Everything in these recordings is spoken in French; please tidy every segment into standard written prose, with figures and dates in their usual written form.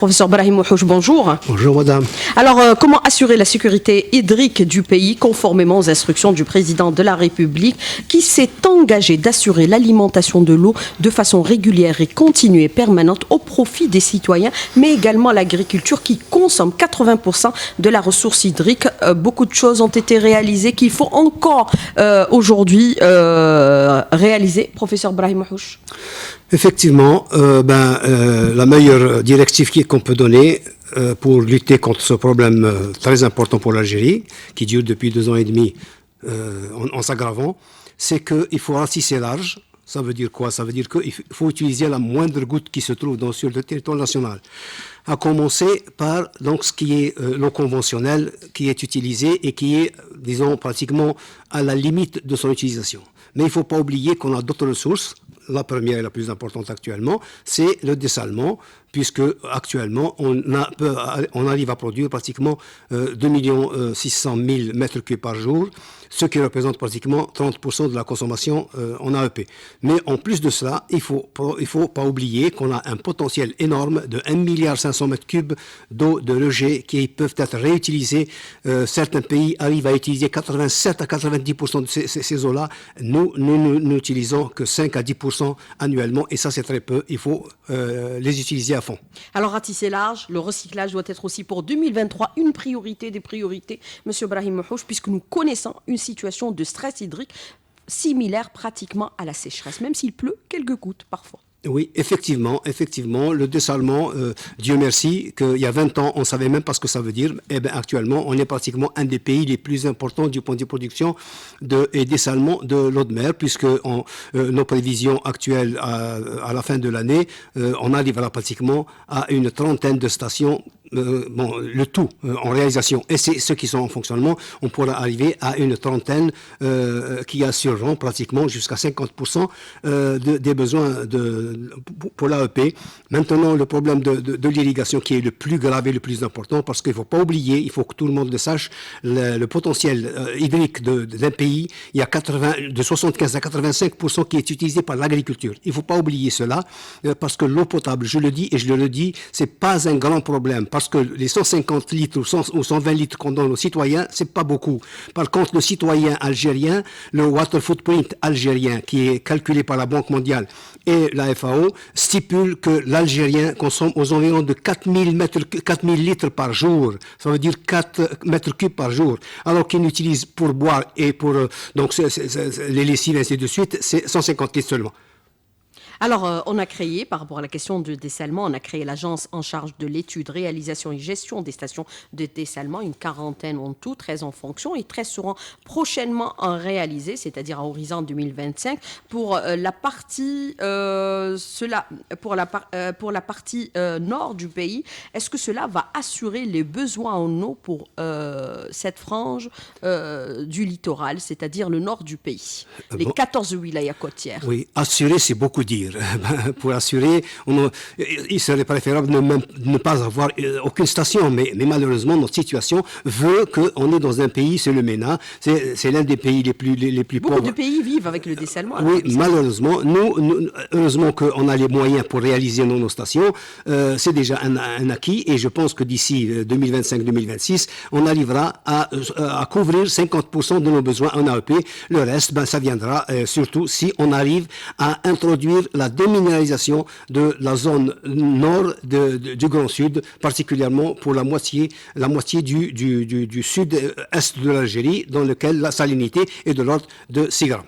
Professeur Brahim Ouhouch, bonjour. Bonjour madame. Alors, comment assurer la sécurité hydrique du pays conformément aux instructions du président de la République qui s'est engagé d'assurer l'alimentation de l'eau de façon régulière et continue et permanente au profit des citoyens, mais également l'agriculture qui consomme 80% de la ressource hydrique. Beaucoup de choses ont été réalisées qu'il faut encore aujourd'hui réaliser. Professeur Brahim Ouhouch. Effectivement, la meilleure directive qu'on peut donner pour lutter contre ce problème très important pour l'Algérie, qui dure depuis 2 ans et demi en s'aggravant, c'est qu'il faut ratisser large. Ça veut dire quoi? Ça veut dire qu'il faut utiliser la moindre goutte qui se trouve sur le territoire national. À commencer par donc, ce qui est l'eau conventionnelle qui est utilisée et qui est, disons, pratiquement à la limite de son utilisation. Mais il ne faut pas oublier qu'on a d'autres ressources. La première et la plus importante actuellement, c'est le dessalement, puisque actuellement, on arrive à produire pratiquement 2 600 000 mètres cubes par jour, ce qui représente pratiquement 30% de la consommation en AEP. Mais en plus de cela, il faut pas oublier qu'on a un potentiel énorme de 1,5 milliard mètres cubes d'eau de rejet qui peuvent être réutilisés. Certains pays arrivent à utiliser 87 à 90% de ces eaux-là. Nous n'utilisons que 5 à 10% annuellement, et ça c'est très peu. Il faut les utiliser à fond. Alors, ratisser large, le recyclage doit être aussi pour 2023 une priorité des priorités, Monsieur Brahim Ouhouch, puisque nous connaissons une situation de stress hydrique similaire pratiquement à la sécheresse, même s'il pleut quelques gouttes parfois. Oui, effectivement, le dessalement, Dieu merci, qu'il y a 20 ans, on ne savait même pas ce que ça veut dire. Eh bien, actuellement, on est pratiquement un des pays les plus importants du point de vue production et dessalement de l'eau de mer, puisque nos prévisions actuelles à la fin de l'année, on arrivera pratiquement à une trentaine de stations. Le tout en réalisation, et c'est ceux qui sont en fonctionnement, on pourra arriver à une trentaine qui assureront pratiquement jusqu'à 50% des besoins pour l'AEP. Maintenant, le problème de l'irrigation qui est le plus grave et le plus important, parce qu'il ne faut pas oublier, il faut que tout le monde le sache, le potentiel hydrique d'un pays, il y a de 75 à 85% qui est utilisé par l'agriculture. Il ne faut pas oublier cela, parce que l'eau potable, je le dis et je le redis, c'est pas un grand problème. Parce que les 150 litres ou 120 litres qu'on donne aux citoyens, c'est pas beaucoup. Par contre, le citoyen algérien, le water footprint algérien, qui est calculé par la Banque mondiale et la FAO, stipule que l'Algérien consomme aux environs de 4000 litres par jour. Ça veut dire 4 mètres cubes par jour. Alors qu'il utilise pour boire et pour les lessives, ainsi de suite, c'est 150 litres seulement. Alors, on a créé, par rapport à la question du dessalement, on a créé l'agence en charge de l'étude, réalisation et gestion des stations de dessalement, une quarantaine en tout, 13 en fonction, et 13 seront prochainement réalisées, c'est-à-dire à horizon 2025, pour la partie, nord du pays. Est-ce que cela va assurer les besoins en eau pour cette frange du littoral, c'est-à-dire le nord du pays, les 14 wilayas côtières? Oui, assurer, c'est beaucoup dire. Pour assurer, il serait préférable de ne pas avoir aucune station, mais malheureusement, notre situation veut qu'on est dans un pays, c'est le MENA, c'est l'un des pays les plus pauvres. Beaucoup de pays vivent avec le dessalement. Oui, malheureusement, heureusement qu'on a les moyens pour réaliser nos stations, c'est déjà un acquis, et je pense que d'ici 2025-2026, on arrivera à couvrir 50% de nos besoins en AEP. Le reste, ça viendra surtout si on arrive à introduire la déminéralisation de la zone nord du Grand Sud, particulièrement pour la moitié du sud-est de l'Algérie, dans lequel la salinité est de l'ordre de 6 grammes.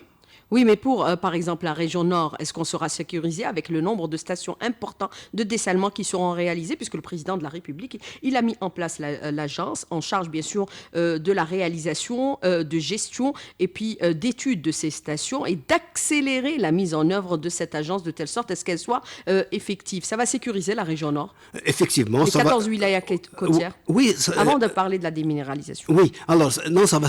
Oui, mais pour, par exemple, la région nord, est-ce qu'on sera sécurisé avec le nombre de stations importantes de dessalement qui seront réalisées, puisque le président de la République, il a mis en place l'agence en charge, bien sûr, de la réalisation, de gestion et puis d'études de ces stations et d'accélérer la mise en œuvre de cette agence de telle sorte à ce qu'elle soit effective. Ça va sécuriser la région nord? Effectivement. Les 14 wilayas côtières? Oui. Avant de parler de la déminéralisation. Oui, alors, non, ça va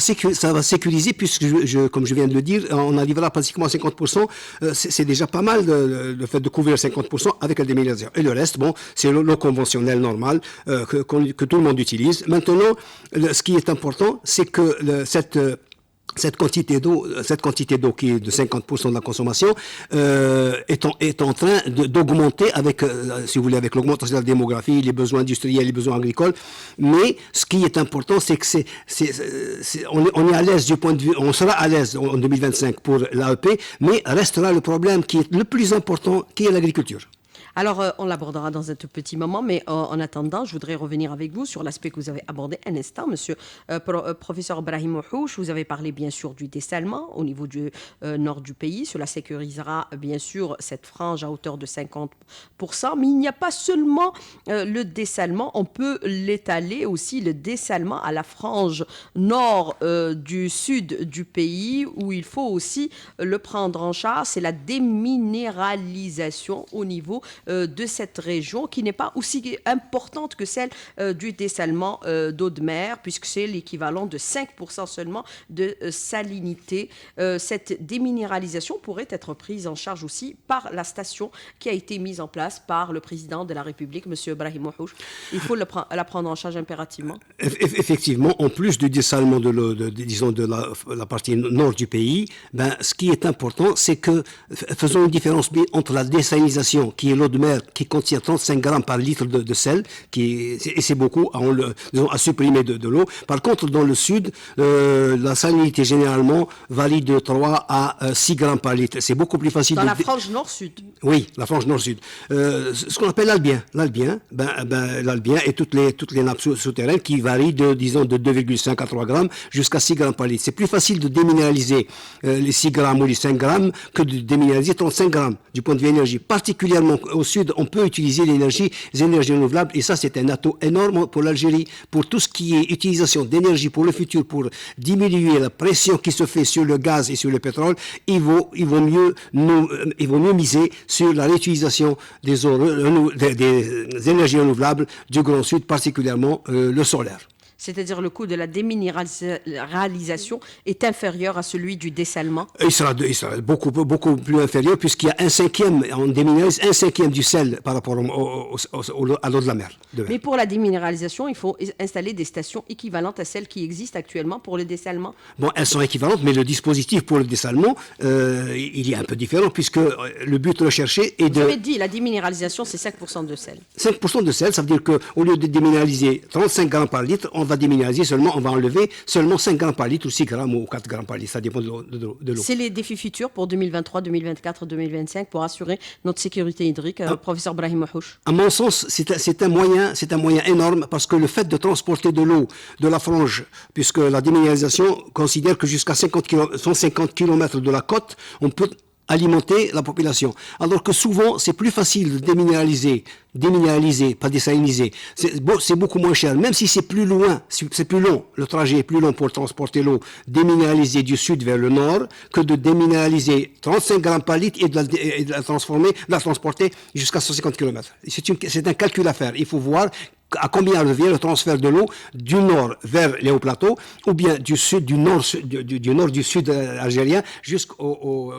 sécuriser, puisque, comme je viens de le dire, on arrivera pratiquement à 50%, c'est déjà pas mal le fait de couvrir 50% avec la déminéralisation. Et le reste, c'est l'eau conventionnelle normale que tout le monde utilise. Maintenant, ce qui est important, c'est que cette cette quantité d'eau qui est de 50% de la consommation est en train d'augmenter avec, si vous voulez, avec l'augmentation de la démographie, les besoins industriels, les besoins agricoles. Mais ce qui est important, c'est que on est à l'aise du point de vue, on sera à l'aise en 2025 pour l'AEP, mais restera le problème qui est le plus important, qui est l'agriculture. Alors, on l'abordera dans un tout petit moment, mais en attendant, je voudrais revenir avec vous sur l'aspect que vous avez abordé un instant, monsieur professeur Brahim Ouhouch. Vous avez parlé bien sûr du dessalement au niveau du nord du pays. Cela sécurisera bien sûr cette frange à hauteur de 50%, mais il n'y a pas seulement le dessalement, on peut l'étaler aussi, le dessalement à la frange nord du sud du pays, où il faut aussi le prendre en charge, c'est la déminéralisation au niveau de cette région qui n'est pas aussi importante que celle du dessalement d'eau de mer, puisque c'est l'équivalent de 5% seulement de salinité. Cette déminéralisation pourrait être prise en charge aussi par la station qui a été mise en place par le président de la République, M. Brahim Ouhouch. Il faut la prendre en charge impérativement. Effectivement, en plus du dessalement disons de la partie nord du pays, ce qui est important, c'est que faisons une différence entre la désalinisation, qui est l'eau de mer qui contient 35 grammes par litre de sel, et c'est beaucoup à supprimer de l'eau. Par contre, dans le sud, la salinité généralement varie de 3 à 6 grammes par litre. C'est beaucoup plus facile. Dans la frange nord-sud. Oui, la frange nord-sud. Ce qu'on appelle l'albien. L'albien et toutes les nappes souterraines qui varient de 2,5 à 3 grammes jusqu'à 6 grammes par litre. C'est plus facile de déminéraliser les 6 grammes ou les 5 grammes que de déminéraliser 35 grammes du point de vue énergie. Particulièrement au sud, on peut utiliser les énergies renouvelables et ça, c'est un atout énorme pour l'Algérie, pour tout ce qui est utilisation d'énergie pour le futur, pour diminuer la pression qui se fait sur le gaz et sur le pétrole. Il vaut mieux miser sur la réutilisation des énergies renouvelables du Grand Sud, particulièrement le solaire. C'est-à-dire le coût de la déminéralisation est inférieur à celui du dessalement. Il sera beaucoup plus inférieur puisqu'il y a on déminéralise 1/5 du sel par rapport à l'eau de la mer. Mais pour la déminéralisation, il faut installer des stations équivalentes à celles qui existent actuellement pour le dessalement. Bon, elles sont équivalentes, mais le dispositif pour le dessalement, il est un peu différent puisque le but recherché est de... Vous avez dit, la déminéralisation, c'est 5% de sel. 5% de sel, ça veut dire qu'au lieu de déminéraliser 35 grammes par litre, on va déminéraliser on va enlever seulement 5 grammes par litre ou 6 grammes ou 4 grammes par litre, ça dépend de l'eau. C'est les défis futurs pour 2023, 2024, 2025 pour assurer notre sécurité hydrique, professeur Brahim Ouhouch. À mon sens, c'est un moyen énorme parce que le fait de transporter de l'eau de la frange, puisque la déminéralisation considère que jusqu'à 150 km de la côte, on peut alimenter la population. Alors que souvent, c'est plus facile de déminéraliser, pas désaliniser. C'est beaucoup moins cher. Même si c'est plus loin, c'est plus long, le trajet est plus long pour transporter l'eau déminéralisée du sud vers le nord que de déminéraliser 35 grammes par litre et de la transporter jusqu'à 150 km. C'est un calcul à faire. Il faut voir à combien revient le transfert de l'eau du nord vers les hauts plateaux ou bien du nord du sud algérien jusqu'au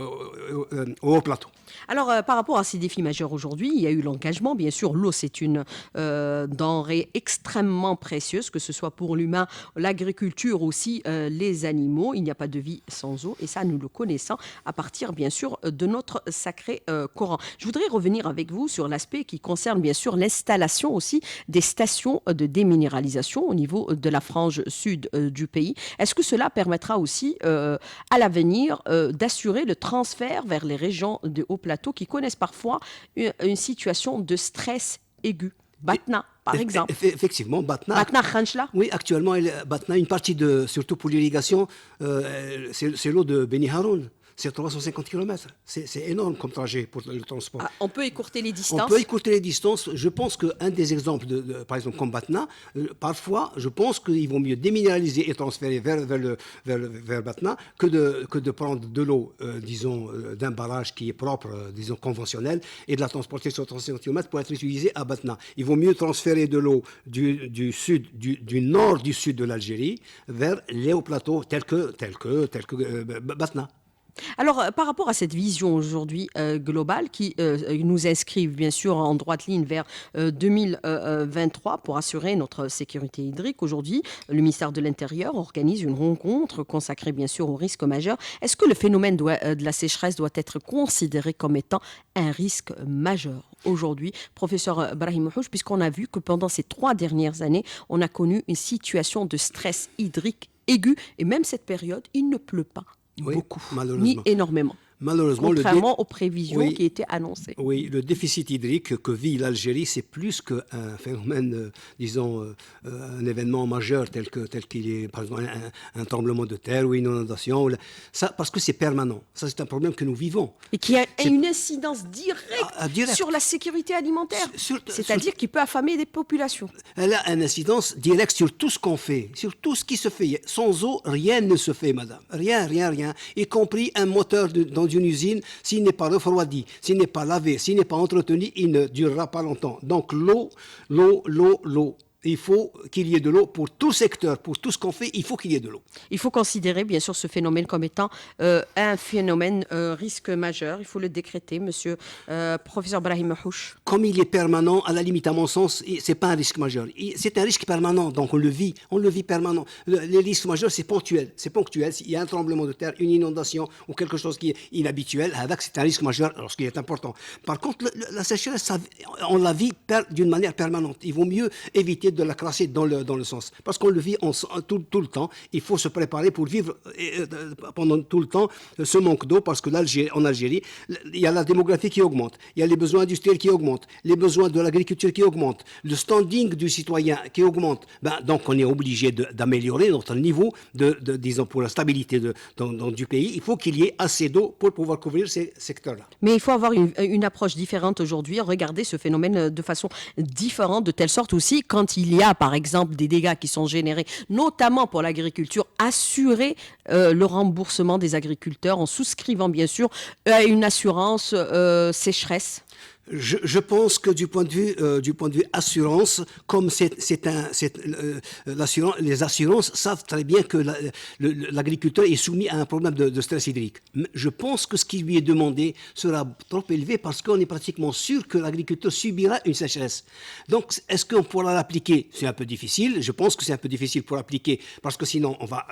haut plateau. Alors, par rapport à ces défis majeurs aujourd'hui, il y a eu l'engagement. Bien sûr, l'eau, c'est une denrée extrêmement précieuse, que ce soit pour l'humain, l'agriculture aussi, les animaux. Il n'y a pas de vie sans eau. Et ça, nous le connaissons à partir, bien sûr, de notre sacré Coran. Je voudrais revenir avec vous sur l'aspect qui concerne, bien sûr, l'installation aussi des stations de déminéralisation au niveau de la frange sud du pays. Est-ce que cela permettra aussi, à l'avenir, d'assurer le transfert vers les régions de haut plateau qui connaissent parfois une situation de stress aigu? Batna, par exemple. Effectivement, Batna, Khanchla. Oui, actuellement, Batna, une partie surtout pour l'irrigation, c'est l'eau de Beni Haroun. C'est 350 km. C'est énorme comme trajet pour le transport. On peut écourter les distances. On peut écourter les distances. Je pense qu'un des exemples, par exemple, comme Batna, parfois, je pense qu'il vaut mieux déminéraliser et transférer vers Batna que de prendre de l'eau, disons, d'un barrage qui est propre, disons, conventionnel, et de la transporter sur 350 km pour être utilisée à Batna. Il vaut mieux transférer de l'eau du nord du sud de l'Algérie vers les hauts plateaux tels que Batna. Alors, par rapport à cette vision aujourd'hui globale qui nous inscrit bien sûr en droite ligne vers 2023 pour assurer notre sécurité hydrique, aujourd'hui, le ministère de l'Intérieur organise une rencontre consacrée bien sûr aux risques majeurs. Est-ce que le phénomène de la sécheresse doit être considéré comme étant un risque majeur aujourd'hui, professeur Brahim Houch, puisqu'on a vu que pendant ces 3 dernières années, on a connu une situation de stress hydrique aigu, et même cette période, il ne pleut pas beaucoup, ni énormément. Malheureusement, contrairement aux prévisions qui étaient annoncées. Oui, le déficit hydrique que vit l'Algérie, c'est plus qu'un phénomène, disons, un événement majeur tel qu'il est, par exemple, un tremblement de terre ou une inondation. Ça, parce que c'est permanent. Ça, c'est un problème que nous vivons. Et qui a une incidence directe sur la sécurité alimentaire. C'est-à-dire qu'il peut affamer des populations. Elle a une incidence directe sur tout ce qu'on fait, sur tout ce qui se fait. Sans eau, rien ne se fait, madame. Rien. Y compris un moteur dans une usine, s'il n'est pas refroidi, s'il n'est pas lavé, s'il n'est pas entretenu, il ne durera pas longtemps. Donc l'eau. Il faut qu'il y ait de l'eau pour tout secteur, pour tout ce qu'on fait, il faut qu'il y ait de l'eau. Il faut considérer bien sûr ce phénomène comme étant un phénomène risque majeur. Il faut le décréter, monsieur professeur Brahim Houch. Comme il est permanent, à la limite, à mon sens, c'est pas un risque majeur. C'est un risque permanent, donc on le vit permanent. Les risques majeurs, c'est ponctuel. Il y a un tremblement de terre, une inondation ou quelque chose qui est inhabituel, avec c'est un risque majeur lorsqu'il est important. Par contre, la sécheresse, on la vit d'une manière permanente. Il vaut mieux éviter de la classer dans le sens. Parce qu'on le vit tout le temps. Il faut se préparer pour vivre pendant tout le temps ce manque d'eau, parce que en Algérie, il y a la démographie qui augmente, il y a les besoins industriels qui augmentent, les besoins de l'agriculture qui augmentent, le standing du citoyen qui augmente. Donc on est obligé d'améliorer notre niveau disons, pour la stabilité du pays. Il faut qu'il y ait assez d'eau pour pouvoir couvrir ces secteurs-là. Mais il faut avoir une approche différente aujourd'hui, regarder ce phénomène de façon différente, de telle sorte aussi, quand il y a par exemple des dégâts qui sont générés, notamment pour l'agriculture, assurer le remboursement des agriculteurs en souscrivant bien sûr à une assurance sécheresse. Je pense que du point de vue assurance, comme les assurances savent très bien que l'agriculteur est soumis à un problème de stress hydrique. Je pense que ce qui lui est demandé sera trop élevé, parce qu'on est pratiquement sûr que l'agriculteur subira une sécheresse. Donc, est-ce qu'on pourra l'appliquer? C'est un peu difficile. Je pense que c'est un peu difficile pour l'appliquer, parce que sinon on va,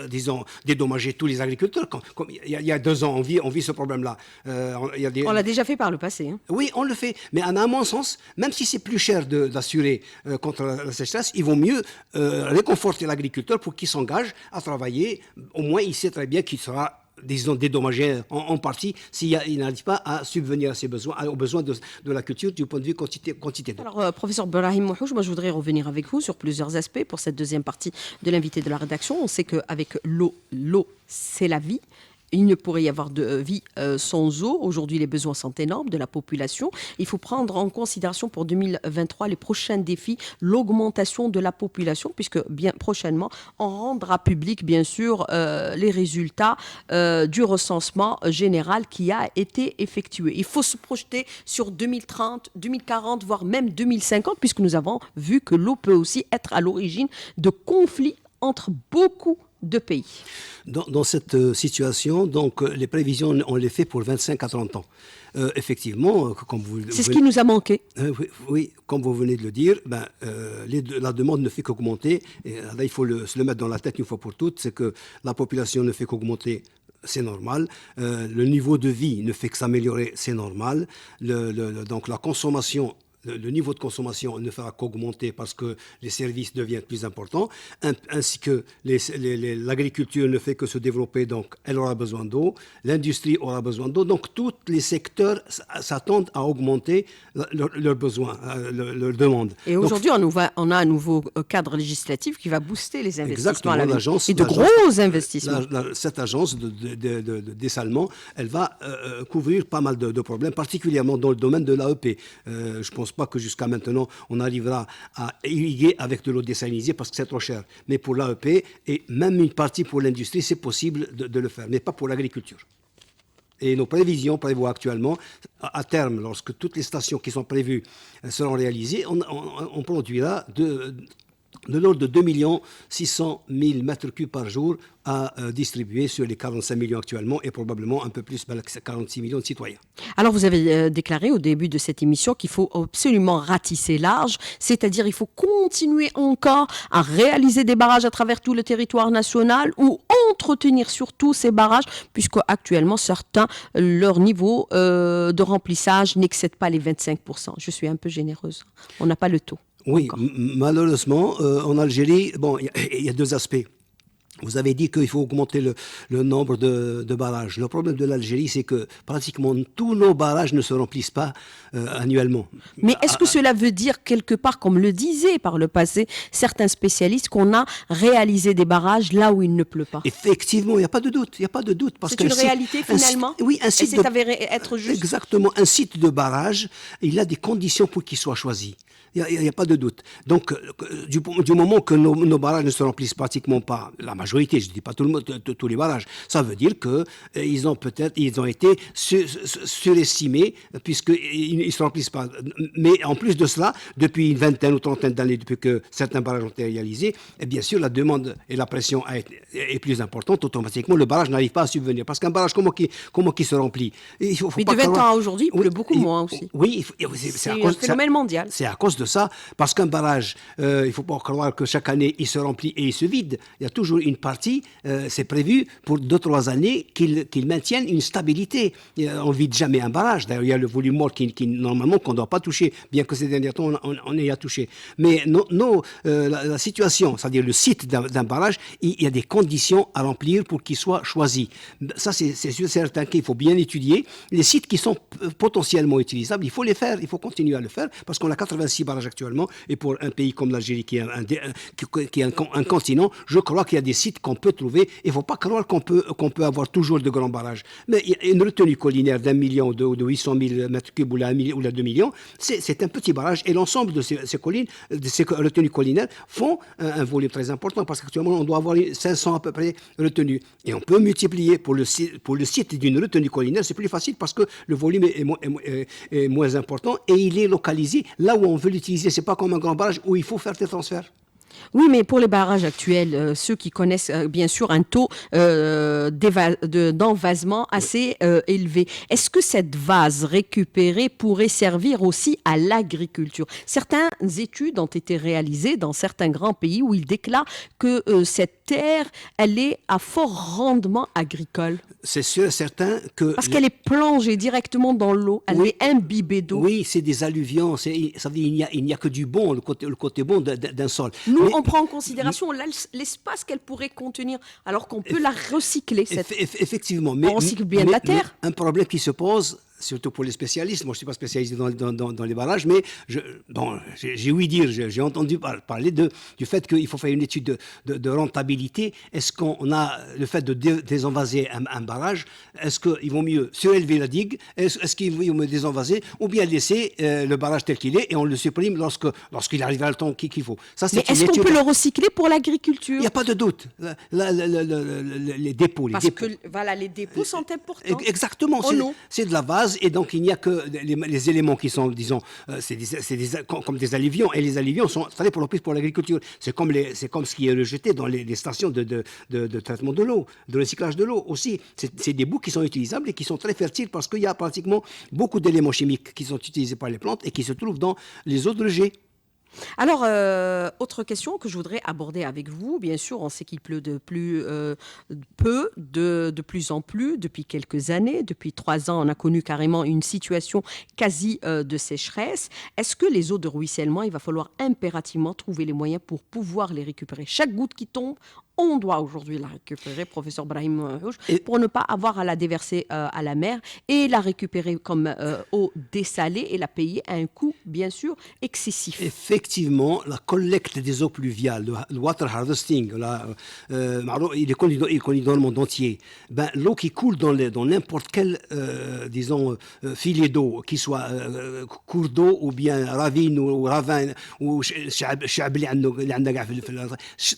disons, dédommager tous les agriculteurs. Comme il y a 2 ans, on vit ce problème-là. On l'a déjà fait par le passé. Hein. Oui, on le fait. Mais à mon sens, même si c'est plus cher d'assurer contre la sécheresse, il vaut mieux réconforter l'agriculteur pour qu'il s'engage à travailler. Au moins, il sait très bien qu'il sera, disons, dédommagé en partie s'il n'arrive pas à subvenir à ses besoins, aux besoins de la culture du point de vue quantité d'eau. Alors, professeur Brahim Houch, moi je voudrais revenir avec vous sur plusieurs aspects pour cette deuxième partie de l'invité de la rédaction. On sait qu'avec l'eau, c'est la vie. Il ne pourrait y avoir de vie sans eau. Aujourd'hui, les besoins sont énormes de la population. Il faut prendre en considération pour 2023 les prochains défis, l'augmentation de la population, puisque bien prochainement, on rendra public, bien sûr, les résultats du recensement général qui a été effectué. Il faut se projeter sur 2030, 2040, voire même 2050, puisque nous avons vu que l'eau peut aussi être à l'origine de conflits entre beaucoup de pays. Dans cette situation, donc, les prévisions, on les fait pour 25 à 30 ans. Effectivement, comme c'est ce qui nous a manqué. Oui, comme vous venez de le dire, la demande ne fait qu'augmenter. Et là, il faut se le mettre dans la tête une fois pour toutes, c'est que la population ne fait qu'augmenter. C'est normal. Le niveau de vie ne fait que s'améliorer, c'est normal. Donc la consommation, le niveau de consommation ne fera qu'augmenter parce que les services deviennent plus importants, ainsi que l'agriculture ne fait que se développer, donc elle aura besoin d'eau, l'industrie aura besoin d'eau, donc tous les secteurs s'attendent à augmenter leurs besoins, leurs demandes. Et aujourd'hui, on a un nouveau cadre législatif qui va booster les investissements à l'avenir, et de gros investissements. Cette agence de dessalement, elle va couvrir pas mal de problèmes, particulièrement dans le domaine de l'AEP. Je pense pas que jusqu'à maintenant on arrivera à irriguer avec de l'eau désalinisée parce que c'est trop cher. Mais pour l'AEP et même une partie pour l'industrie, c'est possible de le faire, mais pas pour l'agriculture. Et nos prévisions prévoient actuellement, à terme, lorsque toutes les stations qui sont prévues seront réalisées, on produira de l'ordre de 2 600 000 mètres cubes par jour à distribuer sur les 45 millions actuellement et probablement un peu plus, 46 millions de citoyens. Alors vous avez déclaré au début de cette émission qu'il faut absolument ratisser large, c'est-à-dire il faut continuer encore à réaliser des barrages à travers tout le territoire national ou entretenir surtout ces barrages, puisque actuellement certains, leur niveau de remplissage n'excède pas les 25%. Je suis un peu généreuse, on n'a pas le taux. Oui, malheureusement, en Algérie, bon, il y a deux aspects. Vous avez dit qu'il faut augmenter le nombre de barrages. Le problème de l'Algérie, c'est que pratiquement tous nos barrages ne se remplissent pas annuellement. Mais est-ce que cela veut dire quelque part, comme le disaient par le passé certains spécialistes, qu'on a réalisé des barrages là où il ne pleut pas? Effectivement, il n'y a pas de doute. Il n'y a pas de doute. C'est une réalité finalement. Oui, un site. Et c'est avéré être juste. Exactement. Un site de barrage, il a des conditions pour qu'il soit choisi. Il n'y a pas de doute. Donc, du moment que nos barrages ne se remplissent pratiquement pas, la majorité, je ne dis pas tout le monde, tous les barrages, ça veut dire qu'ils ont été surestimés puisqu'ils ne se remplissent pas. Mais en plus de cela, depuis une vingtaine ou trentaine d'années, depuis que certains barrages ont été réalisés, et bien sûr, la demande et la pression est plus importante. Automatiquement, le barrage n'arrive pas à subvenir. Parce qu'un barrage, comment il se remplit? Mais de 20 ans à aujourd'hui, il pleut beaucoup moins aussi. Oui, c'est un phénomène mondial. C'est à cause de ça, parce qu'un barrage, il ne faut pas croire que chaque année il se remplit et il se vide. Il y a toujours une partie, c'est prévu pour 2-3 années qu'il maintienne une stabilité. On ne vide jamais un barrage. D'ailleurs, il y a le volume mort normalement qu'on ne doit pas toucher, bien que ces derniers temps on ait à toucher. Mais la situation, c'est-à-dire le site d'un barrage, il y a des conditions à remplir pour qu'il soit choisi. Ça, c'est sûr, certain qu'il faut bien étudier. Les sites qui sont potentiellement utilisables, il faut les faire, il faut continuer à le faire, parce qu'on a 86 barrages actuellement, et pour un pays comme l'Algérie qui est un continent, je crois qu'il y a des sites qu'on peut trouver. Il ne faut pas croire qu'on peut avoir toujours de grands barrages. Mais une retenue collinaire d'1 million, de 800 000 mètres cubes ou la 2 millions, c'est un petit barrage, et l'ensemble de ces collines, de ces retenues collinaires font un volume très important, parce qu'actuellement on doit avoir 500 à peu près retenues, et on peut multiplier pour le site d'une retenue collinaire. C'est plus facile parce que le volume est moins important et il est localisé là où on veut l'utiliser. C'est pas comme un grand barrage où il faut faire des transferts. Oui, mais pour les barrages actuels, ceux qui connaissent bien sûr un taux d'envasement assez élevé, est-ce que cette vase récupérée pourrait servir aussi à l'agriculture? Certaines études ont été réalisées dans certains grands pays où ils déclarent que cette terre, elle est à fort rendement agricole. C'est sûr et certain que... Parce qu'elle est plongée directement dans l'eau, elle est imbibée d'eau. Oui, c'est des alluvions, ça veut dire il n'y a que du bon, le côté bon d'un sol. Nous, on prend en considération l'espace qu'elle pourrait contenir, alors qu'on peut la recycler. Effectivement. On recycle bien de la terre. Un problème qui se pose, surtout pour les spécialistes, moi je ne suis pas spécialisé dans les barrages, mais j'ai ouï dire, j'ai entendu parler du fait qu'il faut faire une étude de rentabilité. Est-ce qu'on a le fait de désenvaser un barrage, est-ce qu'il vaut mieux surélever la digue, est-ce qu'il vaut mieux désenvaser, ou bien laisser le barrage tel qu'il est et on le supprime lorsqu'il arrivera le temps qu'il faut. Ça, mais est-ce qu'on peut le recycler pour l'agriculture? Il n'y a pas de doute. Les dépôts. Les dépôts sont importants. Exactement. C'est de la vase. Et donc, il n'y a que les éléments qui sont, disons, comme des alluvions. Et les alluvions sont très propices pour l'agriculture. C'est comme ce qui est rejeté dans les stations de traitement de l'eau, de recyclage de l'eau aussi. C'est des boues qui sont utilisables et qui sont très fertiles parce qu'il y a pratiquement beaucoup d'éléments chimiques qui sont utilisés par les plantes et qui se trouvent dans les eaux de rejet. Alors, autre question que je voudrais aborder avec vous. Bien sûr, on sait qu'il pleut de plus en plus depuis quelques années. Depuis 3 ans, on a connu carrément une situation quasi de sécheresse. Est-ce que les eaux de ruissellement, il va falloir impérativement trouver les moyens pour pouvoir les récupérer? Chaque goutte qui tombe, on doit aujourd'hui la récupérer, professeur Brahim Rouge, pour ne pas avoir à la déverser à la mer et la récupérer comme eau dessalée et la payer à un coût, bien sûr, excessif. Effectivement, la collecte des eaux pluviales, le water harvesting, il est connu dans le monde entier. L'eau qui coule dans n'importe quel, filet d'eau, qu'il soit cours d'eau ou bien ravine ou ravin, ou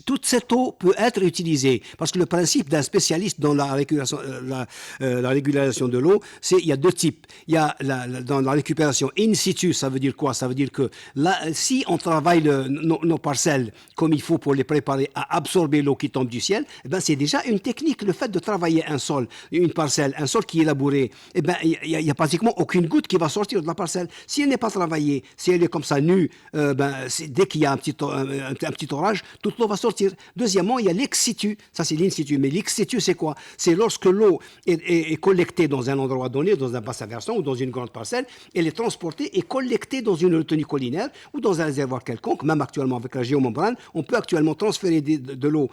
toute cette eau peut être être utilisée. Parce que le principe d'un spécialiste dans la régulation de l'eau, c'est il y a deux types. Il y a dans la récupération in situ, ça veut dire quoi? Ça veut dire que là, si on travaille nos parcelles comme il faut pour les préparer à absorber l'eau qui tombe du ciel, eh ben, c'est déjà une technique. Le fait de travailler un sol, une parcelle, un sol qui est labouré, eh ben, il y a pratiquement aucune goutte qui va sortir de la parcelle. Si elle n'est pas travaillée, si elle est comme ça nue, dès qu'il y a un petit orage, toute l'eau va sortir. Deuxièmement, il y a l'ex situ. Ça, c'est l'in situ. Mais l'ex situ, c'est quoi? C'est lorsque l'eau est collectée dans un endroit donné, dans un bassin versant ou dans une grande parcelle, elle est transportée et collectée dans une retenue collinaire ou dans un réservoir quelconque. Même actuellement, avec la géomembrane, on peut actuellement transférer de l'eau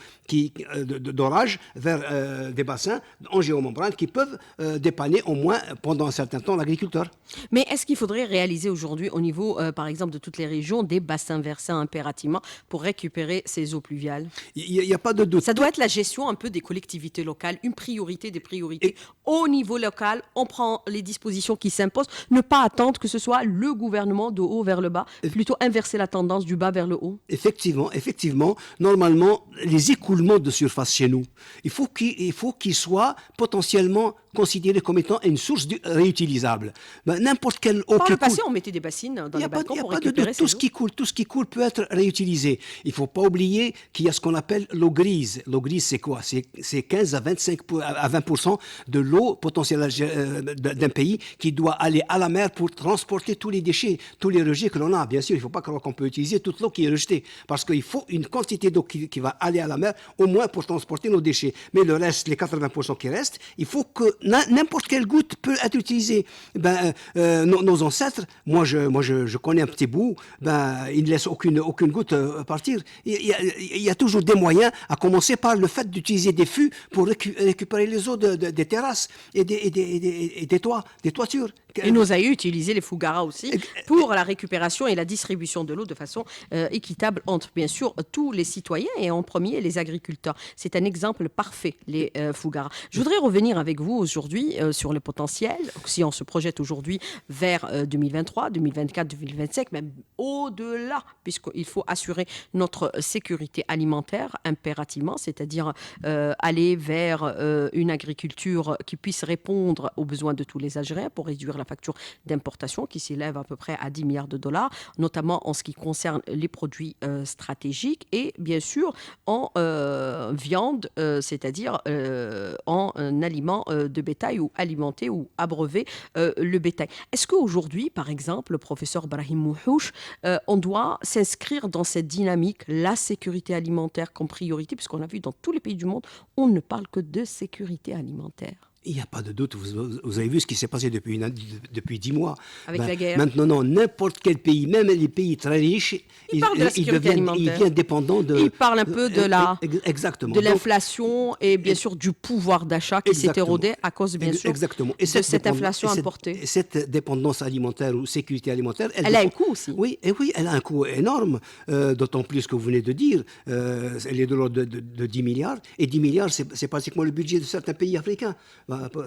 d'orage vers des bassins en géomembrane qui peuvent dépanner au moins pendant un certain temps l'agriculteur. Mais est-ce qu'il faudrait réaliser aujourd'hui au niveau, par exemple, de toutes les régions, des bassins versants impérativement pour récupérer ces eaux pluviales? Il n'y a pas de doute. Ça doit être la gestion un peu des collectivités locales, une priorité des priorités. Au niveau local, on prend les dispositions qui s'imposent, ne pas attendre que ce soit le gouvernement de haut vers le bas, plutôt inverser la tendance du bas vers le haut. Effectivement, normalement, les écoulements de surface chez nous, il faut qu'ils soient potentiellement considérés comme étant une source réutilisable. N'importe quelle eau Par qui le passé, coule, on mettait des bassines dans les balcons pour il n'y a pas de récupérer doute. Tout ces ce qui coule peut être réutilisé. Il ne faut pas oublier qu'il y a ce qu'on appelle l'eau grise. L'eau grise, c'est quoi? C'est 15 à 20% de l'eau potentielle d'un pays qui doit aller à la mer pour transporter tous les déchets, tous les rejets que l'on a. Bien sûr, il ne faut pas croire qu'on peut utiliser toute l'eau qui est rejetée, parce qu'il faut une quantité d'eau qui va aller à la mer, au moins pour transporter nos déchets. Mais le reste, les 80% qui restent, il faut que n'importe quelle goutte peut être utilisée. Nos ancêtres, moi je connais un petit bout, ils ne laissent aucune goutte partir. Il y a toujours des moyens, à commencer par le fait d'utiliser des fûts pour récupérer les eaux des terrasses et des toits, des toitures. Et nos aïeux utilisaient les fougaras aussi pour la récupération et la distribution de l'eau de façon équitable entre, bien sûr, tous les citoyens et en premier les agriculteurs. C'est un exemple parfait, les fougaras. Je voudrais revenir avec vous aujourd'hui sur le potentiel, si on se projette aujourd'hui vers 2023, 2024, 2025, même au-delà, puisqu'il faut assurer notre sécurité alimentaire impérativement, c'est-à-dire aller vers une agriculture qui puisse répondre aux besoins de tous les Algériens pour réduire la facture d'importation qui s'élève à peu près à 10 milliards de dollars, notamment en ce qui concerne les produits stratégiques et bien sûr en viande, c'est-à-dire en aliment de bétail ou alimenter ou abreuver le bétail. Est-ce qu'aujourd'hui, par exemple, professeur Brahim Mouhouch, on doit s'inscrire dans cette dynamique, la sécurité alimentaire comme priorité, puisqu'on a vu dans tous les pays du monde, on ne parle que de sécurité alimentaire? Il n'y a pas de doute. Vous avez vu ce qui s'est passé depuis 10 mois. Avec la guerre. Maintenant, non, n'importe quel pays, même les pays très riches, ils deviennent dépendants de... Ils parlent un peu de exactement. De l'inflation et bien sûr du pouvoir d'achat qui s'est érodé à cause, bien sûr, de cette inflation importée. Et cette dépendance alimentaire ou sécurité alimentaire... Elle a un coût aussi. Oui, elle a un coût énorme, d'autant plus que vous venez de dire, elle est de l'ordre de 10 milliards. Et 10 milliards, c'est pratiquement le budget de certains pays africains.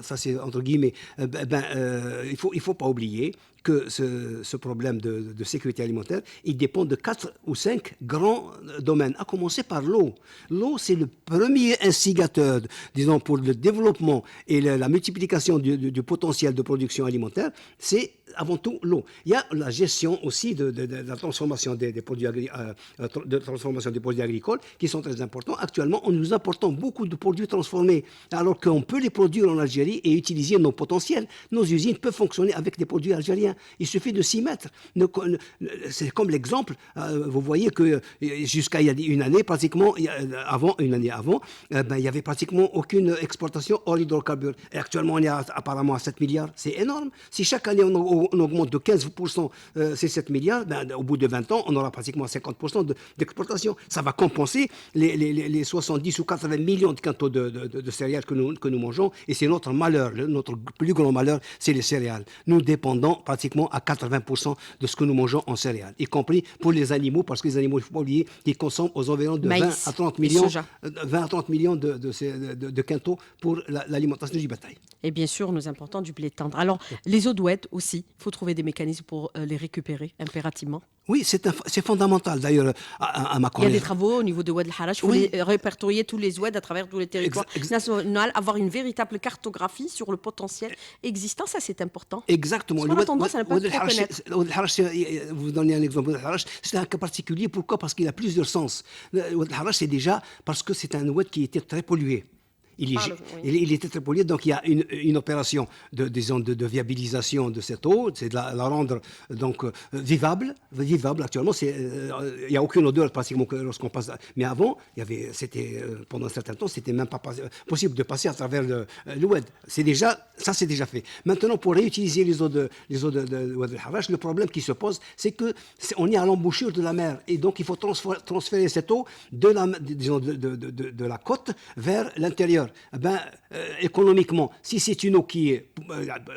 Ça c'est entre guillemets, il faut pas oublier que ce problème de sécurité alimentaire, il dépend de 4 ou 5 grands domaines, à commencer par l'eau. L'eau, c'est le premier instigateur, disons, pour le développement et la multiplication du potentiel de production alimentaire, c'est avant tout l'eau. Il y a la gestion aussi de la transformation des produits agricoles qui sont très importants. Actuellement, nous importons beaucoup de produits transformés, alors qu'on peut les produire en Algérie et utiliser nos potentiels. Nos usines peuvent fonctionner avec des produits algériens. Il suffit de s'y mettre. C'est comme l'exemple, vous voyez que jusqu'à il y a une année, pratiquement, il y avait pratiquement aucune exportation hors hydrocarbures. Et actuellement, on est apparemment à 7 milliards. C'est énorme. Si chaque année, on augmente de 15% ces 7 milliards, au bout de 20 ans, on aura pratiquement 50% d'exportation. Ça va compenser les 70 ou 80 millions de quintaux de céréales que nous mangeons. Et c'est notre malheur. Notre plus grand malheur, c'est les céréales. Nous dépendons pratiquement à 80% de ce que nous mangeons en céréales, y compris pour les animaux, parce que les animaux, il ne faut pas oublier qu'ils consomment aux environs de 20 à 30 millions de quintaux pour l'alimentation du bétail. Et bien sûr, nous importons du blé tendre. Alors, les eaux douettes aussi, il faut trouver des mécanismes pour les récupérer impérativement. Oui, c'est fondamental. D'ailleurs, à ma Il y a des connaissance. travaux au niveau de Oued el-Harrach. Il faut répertorier tous les oueds à travers tous les territoires nationaux, avoir une véritable cartographie sur le potentiel existant. Ça, c'est important. Exactement. Parce qu'on a tendance à ne pas trop connaître. Oued el-Harrach, vous donnez un exemple. Oued el-Harrach, c'est un cas particulier. Pourquoi? Parce qu'il a plusieurs sens. Oued el-Harrach, c'est déjà parce que c'est un oued qui était très pollué. Il était très pollué, donc il y a une opération de viabilisation de cette eau, c'est de la rendre donc vivable actuellement. Il n'y a aucune odeur pratiquement lorsqu'on passe. Mais avant, pendant un certain temps, c'était même pas possible de passer à travers l'oued. C'est déjà fait. Maintenant, pour réutiliser les eaux de Oued el-Harrach, le problème qui se pose, c'est que on est à l'embouchure de la mer, et donc il faut transférer cette eau de la côte vers l'intérieur. Économiquement, si c'est une eau qui est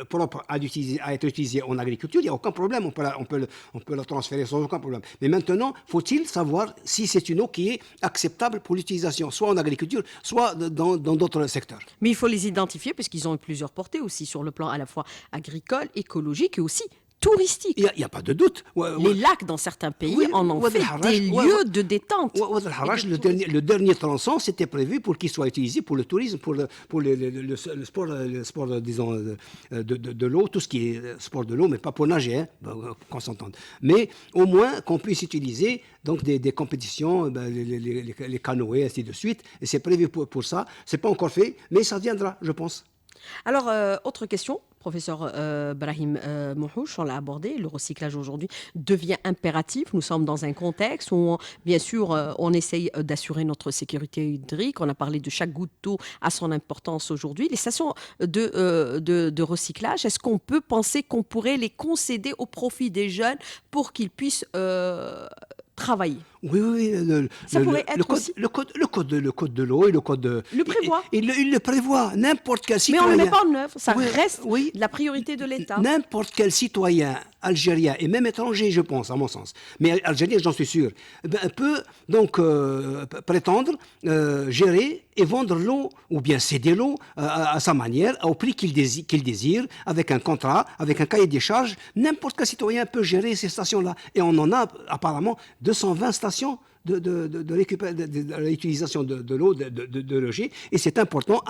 propre à être utilisée en agriculture, il n'y a aucun problème, on peut la transférer sans aucun problème. Mais maintenant, faut-il savoir si c'est une eau qui est acceptable pour l'utilisation, soit en agriculture, soit dans d'autres secteurs. Mais il faut les identifier, parce qu'ils ont plusieurs portées aussi, sur le plan à la fois agricole, écologique et aussi touristique. Il n'y a pas de doute. Les lacs dans certains pays en fait des lieux de détente. Oued el-Harrach, le dernier tronçon, c'était prévu pour qu'il soit utilisé pour le tourisme, pour le sport, disons, de l'eau, tout ce qui est sport de l'eau, mais pas pour nager, qu'on s'entende. Mais au moins qu'on puisse utiliser donc des compétitions, les canoës, ainsi de suite. Et c'est prévu pour ça. C'est pas encore fait, mais ça viendra, je pense. Alors, autre question, professeur Brahim Mouhouch, on l'a abordé, le recyclage aujourd'hui devient impératif. Nous sommes dans un contexte où, bien sûr, on essaye d'assurer notre sécurité hydrique. On a parlé de chaque goutte d'eau à son importance aujourd'hui. Les stations de recyclage, est-ce qu'on peut penser qu'on pourrait les concéder au profit des jeunes pour qu'ils puissent travailler? Oui. Ça pourrait être aussi... Le code de l'eau et le code de... Le prévoit. Il le prévoit. N'importe quel citoyen... Mais on ne le met pas en œuvre. Ça reste la priorité de l'État. N'importe quel citoyen algérien, et même étranger, je pense, à mon sens, mais algérien, j'en suis sûr, peut donc prétendre gérer et vendre l'eau, ou bien céder l'eau à sa manière, au prix qu'il désire, avec un contrat, avec un cahier des charges. N'importe quel citoyen peut gérer ces stations-là. Et on en a apparemment 220 stations de l'utilisation de l'eau de loger, et c'est important.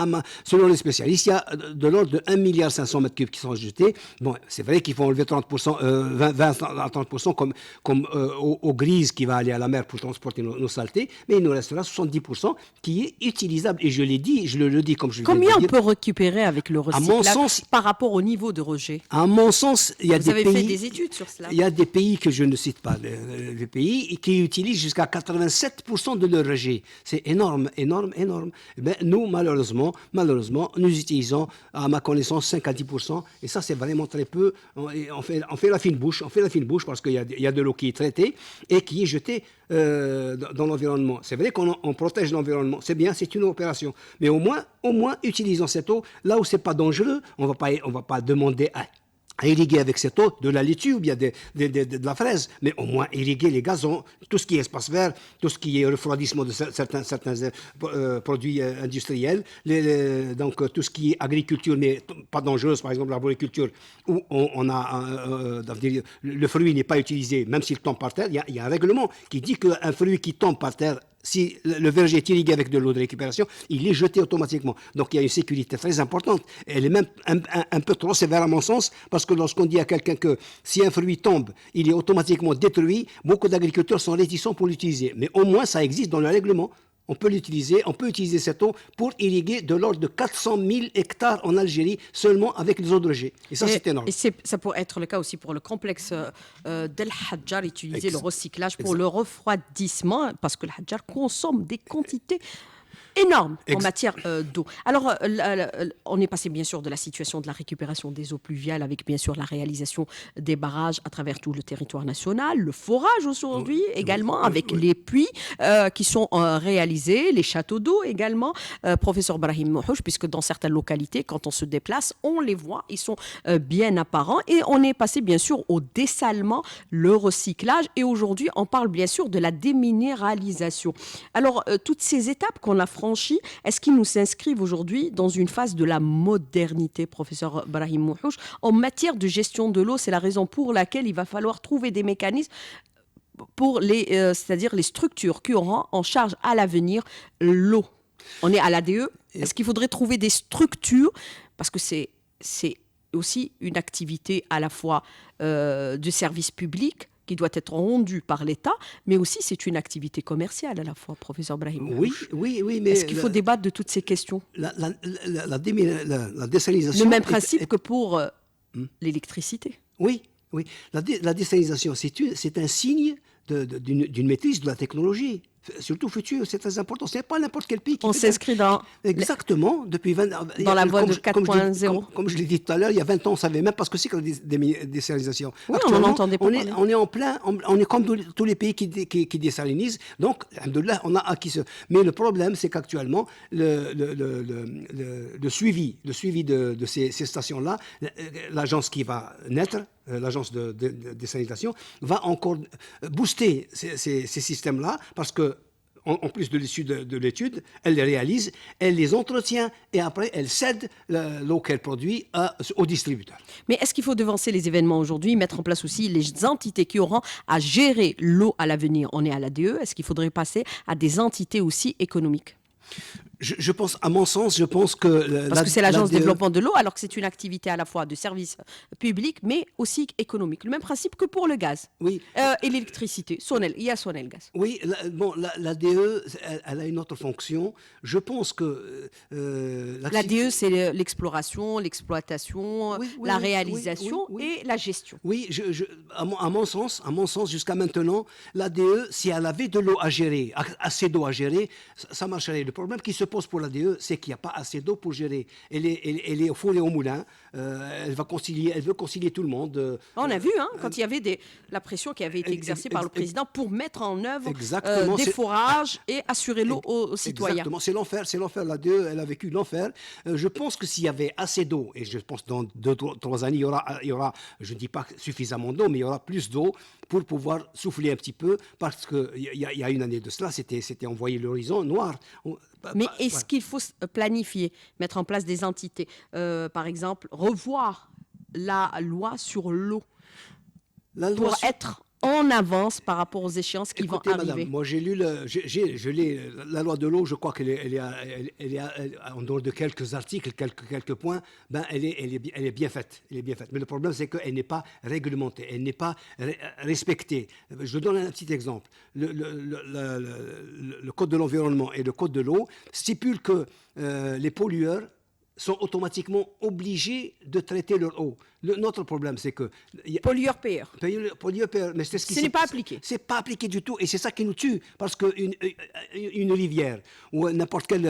Selon les spécialistes, il y a de l'ordre de 1,5 milliard m3 qui sont jetés. Bon, c'est vrai qu'il faut enlever 30%, 20 à 30% comme eau grise qui va aller à la mer pour transporter nos saletés, mais il nous restera 70% qui est utilisable. Et je le dis comme je le dis. Combien on peut récupérer avec le recyclage par rapport au niveau de rejet? À mon sens, il y a des pays... Vous avez fait des études sur cela? Il y a des pays que je ne cite pas, des pays qui utilisent jusqu'à 87% de leur rejet. C'est énorme. Nous, malheureusement, nous utilisons, à ma connaissance, 5 à 10%. Et ça, c'est vraiment très peu. On fait la fine bouche. Parce qu'il y a de l'eau qui est traitée et qui est jetée dans l'environnement. C'est vrai qu'on protège l'environnement. C'est bien, c'est une opération. Mais au moins, utilisons cette eau là où c'est pas dangereux. On va pas demander à irriguer avec cette eau de la laitue ou bien de la fraise, mais au moins irriguer les gazons, tout ce qui est espace vert, tout ce qui est refroidissement de certains produits industriels, donc tout ce qui est agriculture, mais pas dangereuse, par exemple l'arboriculture, où on a, le fruit n'est pas utilisé, même s'il tombe par terre. Il y a un règlement qui dit qu'un fruit qui tombe par terre, si le verger est irrigué avec de l'eau de récupération, il est jeté automatiquement. Donc il y a une sécurité très importante. Elle est même un peu trop sévère à mon sens, parce que lorsqu'on dit à quelqu'un que si un fruit tombe, il est automatiquement détruit, beaucoup d'agriculteurs sont réticents pour l'utiliser. Mais au moins ça existe dans le règlement. On peut utiliser cette eau pour irriguer de l'ordre de 400 000 hectares en Algérie, seulement avec les eaux de rejet. Et ça, c'est énorme. Et ça pourrait être le cas aussi pour le complexe d'El Hadjar, utiliser le recyclage pour le refroidissement, parce que le Hadjar consomme des quantités énorme en matière d'eau. Alors, on est passé bien sûr de la situation de la récupération des eaux pluviales avec bien sûr la réalisation des barrages à travers tout le territoire national, le forage aujourd'hui également avec les puits qui sont réalisés, les châteaux d'eau également, professeur Brahim Mouhouch, puisque dans certaines localités, quand on se déplace, on les voit, ils sont bien apparents, et on est passé bien sûr au dessalement, le recyclage, et aujourd'hui on parle bien sûr de la déminéralisation. Alors, toutes ces étapes qu'on a franchies, est-ce qu'ils nous s'inscrivent aujourd'hui dans une phase de la modernité, professeur Brahim Mouhouch, en matière de gestion de l'eau? C'est la raison pour laquelle il va falloir trouver des mécanismes pour c'est-à-dire les structures qui auront en charge à l'avenir l'eau. On est à l'ADE. Est-ce qu'il faudrait trouver des structures, parce que c'est aussi une activité à la fois de service public qui doit être rendue par l'État, mais aussi c'est une activité commerciale à la fois, professeur Brahim. Oui, mais... Est-ce qu'il faut débattre de toutes ces questions? La désalinisation... Le même principe que pour l'électricité. Oui. La désalinisation, c'est un signe d'une maîtrise de la technologie. Surtout futur, c'est très important. Ce n'est pas n'importe quel pays qui on s'inscrit dans... Exactement, depuis 20 ans. Dans la voie de 4.0. Comme je l'ai dit tout à l'heure, il y a 20 ans, on ne savait même pas ce que c'est que la désalinisation. Oui, on n'en entendait pas parler. On est en plein, on est comme tous les pays qui désalinisent. Donc, alhamdoulilah, on a acquis ce... Mais le problème, c'est qu'actuellement, le suivi de ces stations-là, l'agence qui va naître, l'agence de désalinisation, va encore booster ces systèmes-là, parce que en plus de l'issue de l'étude, elle les réalise, elle les entretient et après elle cède l'eau qu'elle produit aux distributeurs. Mais est-ce qu'il faut devancer les événements aujourd'hui, mettre en place aussi les entités qui auront à gérer l'eau à l'avenir? On est à l'ADE, est-ce qu'il faudrait passer à des entités aussi économiques? Je pense, à mon sens, je pense que... Parce que c'est l'agence de développement de l'eau, alors que c'est une activité à la fois de service public, mais aussi économique. Le même principe que pour le gaz. Oui. Et l'électricité. Il y a Sonel Gaz. Oui, l'ADE, elle a une autre fonction. Je pense que... L'ADE, c'est l'exploration, l'exploitation, la réalisation et la gestion. Oui, à mon sens, jusqu'à maintenant, l'ADE, si elle avait de l'eau à gérer, assez d'eau à gérer, ça marcherait. Le problème qui se pose pour l'ADE, c'est qu'il n'y a pas assez d'eau pour gérer. Elle est au four et au moulin. Elle veut concilier tout le monde. On a vu, quand il y avait la pression qui avait été exercée par le président pour mettre en œuvre des forages et assurer l'eau aux citoyens. Exactement, c'est l'enfer. L'ADE, elle a vécu l'enfer. Je pense que s'il y avait assez d'eau, et je pense que dans 2-3 années, il y aura, je ne dis pas suffisamment d'eau, mais il y aura plus d'eau pour pouvoir souffler un petit peu, parce qu'il y a une année de cela, on voyait l'horizon noir. Mais est-ce qu'il faut planifier, mettre en place des entités, par exemple, revoir la loi sur l'eau pour être en avance par rapport aux échéances qui vont arriver? Madame, moi j'ai lu la loi de l'eau, je crois qu'elle est en dehors de quelques articles, quelques points, elle est bien faite. Mais le problème, c'est qu'elle n'est pas réglementée, elle n'est pas respectée. Je donne un petit exemple. Le Code de l'environnement et le Code de l'eau stipulent que les pollueurs sont automatiquement obligés de traiter leur eau. Notre problème, c'est que... Pollueur-payeur. Pollueur-payeur, mais ce n'est pas appliqué. C'est pas appliqué du tout, et c'est ça qui nous tue, parce qu'une rivière ou n'importe quel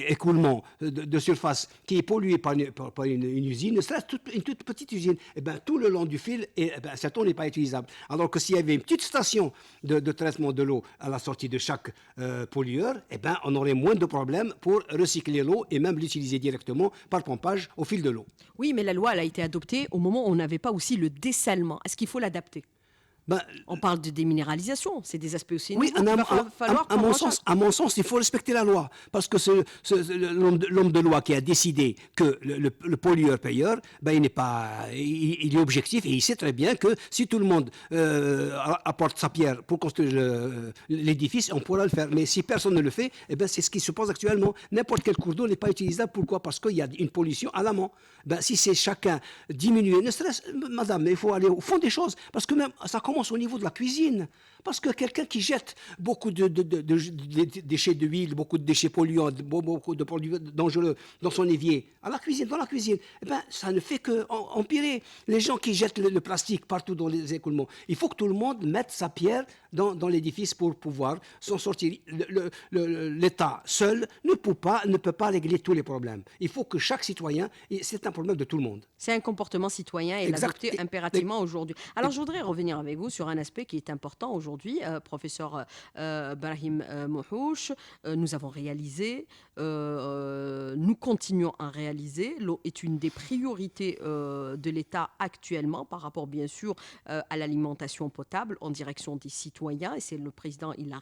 écoulement de surface qui est pollué par une usine, ne serait-ce une toute petite usine, tout le long du fil, cette eau n'est pas utilisable. Alors que s'il y avait une petite station de traitement de l'eau à la sortie de chaque pollueur, on aurait moins de problèmes pour recycler l'eau et même l'utiliser directement par pompage au fil de l'eau. Oui, mais la loi elle a été adoptée au moment où on n'avait pas aussi le dessalement. Est-ce qu'il faut l'adapter? On parle de déminéralisation, c'est des aspects aussi nouveaux. À mon sens, il faut respecter la loi, parce que l'homme de loi qui a décidé que le pollueur-payeur, il est objectif et il sait très bien que si tout le monde apporte sa pierre pour construire l'édifice, on pourra le faire. Mais si personne ne le fait, c'est ce qui se passe actuellement. N'importe quel cours d'eau n'est pas utilisable. Pourquoi? Parce qu'il y a une pollution à l'amont. Si c'est chacun diminué, ne serait-ce, madame, il faut aller au fond des choses, parce que même ça commence au niveau de la cuisine. Parce que quelqu'un qui jette beaucoup de déchets d'huile, beaucoup de déchets polluants, beaucoup de produits dangereux dans son évier, dans la cuisine, ça ne fait qu'empirer. Les gens qui jettent le plastique partout dans les écoulements, il faut que tout le monde mette sa pierre dans l'édifice pour pouvoir s'en sortir. L'État seul ne peut pas régler tous les problèmes. Il faut que chaque citoyen, c'est un problème de tout le monde. C'est un comportement citoyen et l'adopter impérativement aujourd'hui. Alors je voudrais revenir avec vous sur un aspect qui est important aujourd'hui, professeur Brahim Mouhouch. Nous avons réalisé, nous continuons à réaliser. L'eau est une des priorités de l'État actuellement par rapport bien sûr à l'alimentation potable en direction des citoyens. Et c'est le président, il a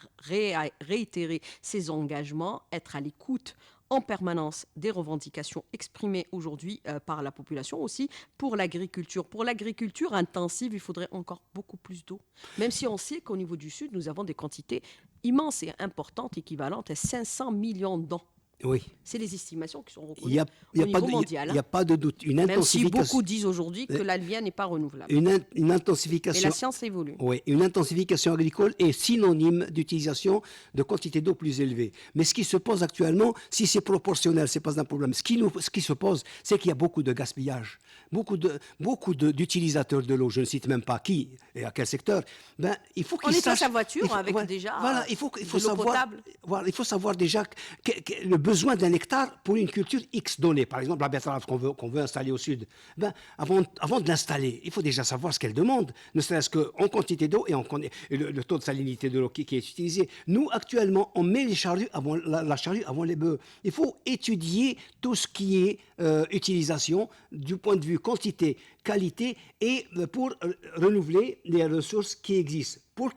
réitéré ses engagements, être à l'écoute en permanence des revendications exprimées aujourd'hui par la population aussi pour l'agriculture. Pour l'agriculture intensive, il faudrait encore beaucoup plus d'eau. Même si on sait qu'au niveau du Sud, nous avons des quantités immenses et importantes, équivalentes à 500 millions d'ans. Oui. C'est les estimations qui sont reconnues Il y a au niveau mondial. Il n'y a pas de doute. Une Même si intensification. beaucoup disent aujourd'hui que l'albien n'est pas renouvelable. Une intensification. Et la science évolue. Oui, une intensification agricole est synonyme d'utilisation de quantité d'eau plus élevée. Mais ce qui se pose actuellement, si c'est proportionnel, c'est pas un problème. Ce qui se pose, c'est qu'il y a beaucoup de gaspillage, beaucoup d'utilisateurs de l'eau. Je ne cite même pas qui et à quel secteur. Ben, il faut qu'ils On sachent. nettoie sa voiture avec déjà. Voilà, il faut de l'eau savoir. potable. Voilà, il faut savoir déjà le besoin d'un hectare pour une culture X donnée. Par exemple, la betterave qu'on veut installer au sud. Ben, avant de l'installer, il faut déjà savoir ce qu'elle demande, ne serait-ce qu'en quantité d'eau et le taux de salinité de l'eau qui est utilisé. Nous, actuellement, on met les charrues avant, la charrue avant les bœufs. Il faut étudier tout ce qui est utilisation du point de vue quantité, qualité et pour renouveler les ressources qui existent. Pour ce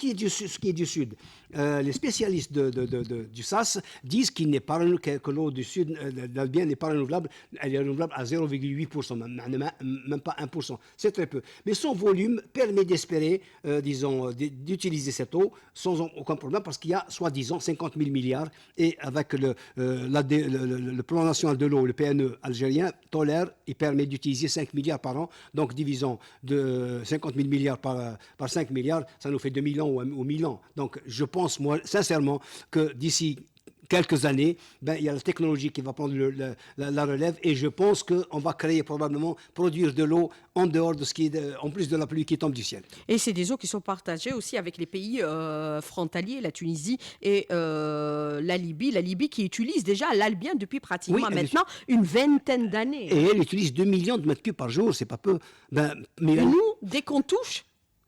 qui est du Sud, les spécialistes du SAS disent qu'il n'est pas que l'eau du Sud, l'Albien n'est pas renouvelable. Elle est renouvelable à 0,8%, même pas 1%. C'est très peu. Mais son volume permet d'espérer, d'utiliser cette eau sans aucun problème parce qu'il y a, soi-disant, 50 000 milliards. Et avec le plan national de l'eau, le PNE algérien, tolère, il permet d'utiliser 5 milliards par an. Donc, divisons de 50 000 milliards par 5 milliards, ça nous fait 2000 ans ou 1000 ans. Donc, je pense, moi, sincèrement, que d'ici quelques années, ben, il y a la technologie qui va prendre la relève et je pense qu'on va produire de l'eau en dehors de en plus de la pluie qui tombe du ciel. Et c'est des eaux qui sont partagées aussi avec les pays frontaliers, la Tunisie et la Libye. La Libye qui utilise déjà l'Albien depuis pratiquement maintenant une vingtaine d'années. Et elle utilise 2 millions de mètres cubes par jour, c'est pas peu. Ben, mais et nous, dès qu'on touche,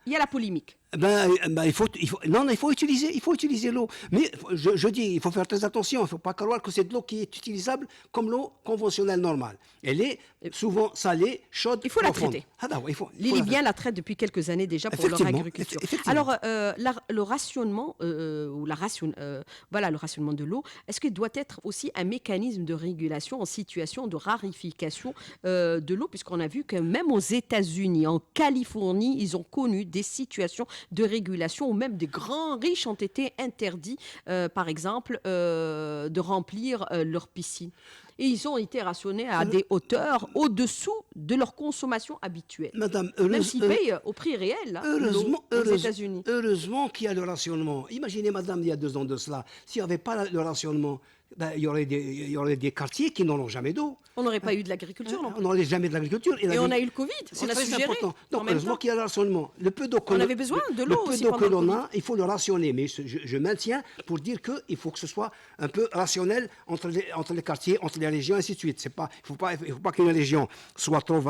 il y a la polémique. Il faut utiliser l'eau. Mais je dis, il faut faire très attention. Il ne faut pas croire que c'est de l'eau qui est utilisable comme l'eau conventionnelle normale. Elle est souvent salée, chaude, il faut profonde. la traiter. Les Libyens la traitent depuis quelques années déjà pour leur agriculture. Alors, le rationnement, le rationnement de l'eau, est-ce qu'il doit être aussi un mécanisme de régulation en situation de rarification de l'eau, puisqu'on a vu que même aux États-Unis, en Californie, ils ont connu des situations de régulation où même des grands riches ont été interdits, par exemple, de remplir leurs piscines. Et ils ont été rationnés à des hauteurs au-dessous de leur consommation habituelle. Madame, même s'ils payent au prix réel aux États-Unis. Heureusement qu'il y a le rationnement. Imaginez, madame, il y a 2 ans de cela, s'il n'y avait pas le rationnement, il y aurait des quartiers qui n'auront jamais d'eau. On n'aurait pas eu de l'agriculture, non? On n'aurait jamais de l'agriculture. Et on a eu le Covid. C'est très important. Donc, heureusement qu'il y a le rationnement. Le peu d'eau on avait besoin de l'eau aussi. Le peu d'eau que l'on a, il faut le rationner. Mais je maintiens pour dire qu'il faut que ce soit un peu rationnel entre les quartiers, entre les régions, et ainsi de suite. Il ne faut pas qu'une région soit trop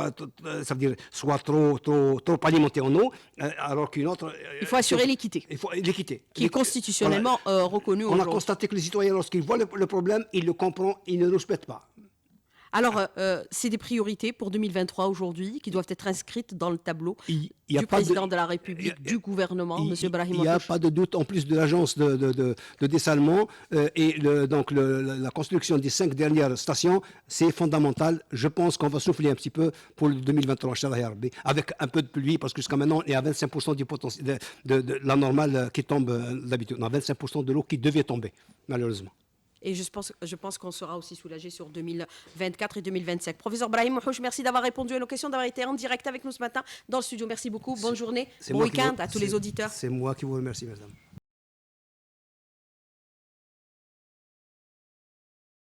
alimentée en eau, alors qu'une autre. Il faut assurer l'équité. Il faut l'équité. Qui est constitutionnellement reconnue aujourd'hui. On a constaté que les citoyens, lorsqu'ils voient le problème, ils le comprennent, ils ne le respectent pas. Alors, c'est des priorités pour 2023 aujourd'hui qui doivent être inscrites dans le tableau du président de la République, du gouvernement, M. Brahim. Il n'y a pas de doute, en plus de l'agence de dessalement et la construction des 5 dernières stations, c'est fondamental. Je pense qu'on va souffler un petit peu pour le 2023, avec un peu de pluie, parce que jusqu'à maintenant, on est à 25% du potentiel de la normale qui tombe d'habitude. On a 25% de l'eau qui devait tomber, malheureusement. Et je pense qu'on sera aussi soulagé sur 2024 et 2025. Professeur Brahim Mouhouch, merci d'avoir répondu à nos questions, d'avoir été en direct avec nous ce matin dans le studio. Merci beaucoup. Bonne journée, bon week-end à tous les auditeurs. C'est moi qui vous remercie, madame.